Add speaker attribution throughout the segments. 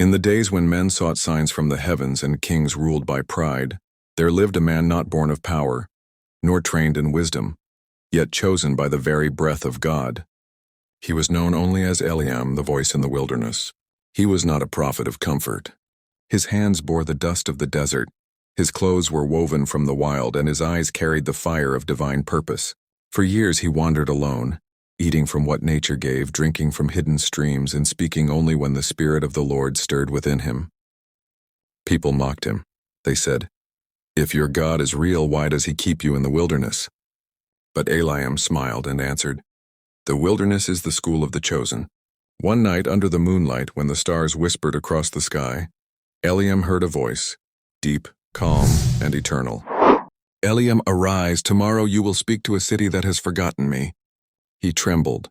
Speaker 1: In the days when men sought signs from the heavens and kings ruled by pride, there lived a man not born of power, nor trained in wisdom, yet chosen by the very breath of God. He was known only as Elim, the voice in the wilderness. He was not a prophet of comfort. His hands bore the dust of the desert, his clothes were woven from the wild, and his eyes carried the fire of divine purpose. For years he wandered alone, eating from what nature gave, drinking from hidden streams, and speaking only when the Spirit of the Lord stirred within him. People mocked him. They said, "If your God is real, why does he keep you in the wilderness?" But Elim smiled and answered, "The wilderness is the school of the chosen." One night under the moonlight, when the stars whispered across the sky, Elim heard a voice, deep, calm, and eternal. "Elim, arise, tomorrow you will speak to a city that has forgotten me." He trembled,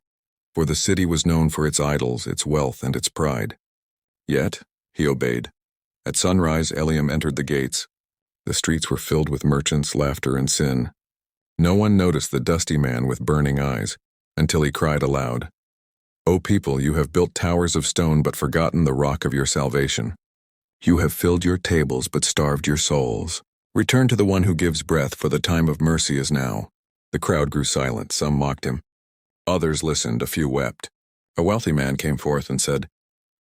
Speaker 1: for the city was known for its idols, its wealth, and its pride. Yet, he obeyed. At sunrise, Elim entered the gates. The streets were filled with merchants, laughter, and sin. No one noticed the dusty man with burning eyes, until he cried aloud, "O people, you have built towers of stone but forgotten the rock of your salvation. You have filled your tables but starved your souls. Return to the one who gives breath, for the time of mercy is now." The crowd grew silent. Some mocked him. Others listened, a few wept. A wealthy man came forth and said,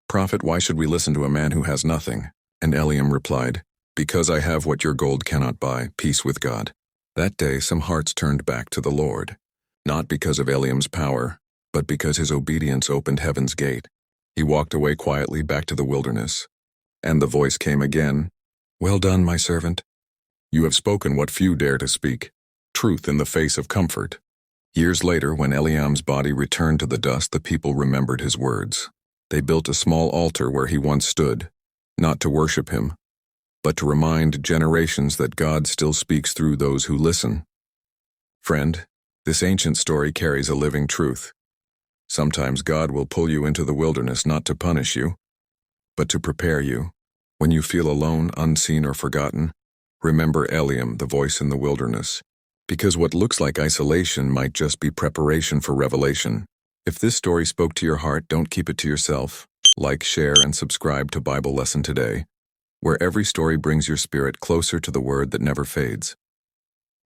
Speaker 1: "Prophet, why should we listen to a man who has nothing?" And Elim replied, "Because I have what your gold cannot buy, peace with God." That day some hearts turned back to the Lord, not because of Elim's power, but because his obedience opened heaven's gate. He walked away quietly back to the wilderness, and the voice came again, "Well done, my servant. You have spoken what few dare to speak, truth in the face of comfort." Years later, when Elim's body returned to the dust, the people remembered his words. They built a small altar where he once stood, not to worship him, but to remind generations that God still speaks through those who listen. Friend, this ancient story carries a living truth. Sometimes God will pull you into the wilderness not to punish you, but to prepare you. When you feel alone, unseen, or forgotten, remember Elim, the voice in the wilderness, because what looks like isolation might just be preparation for revelation. If this story spoke to your heart, don't keep it to yourself. Like, share, and subscribe to Bible Lesson Today, where every story brings your spirit closer to the word that never fades.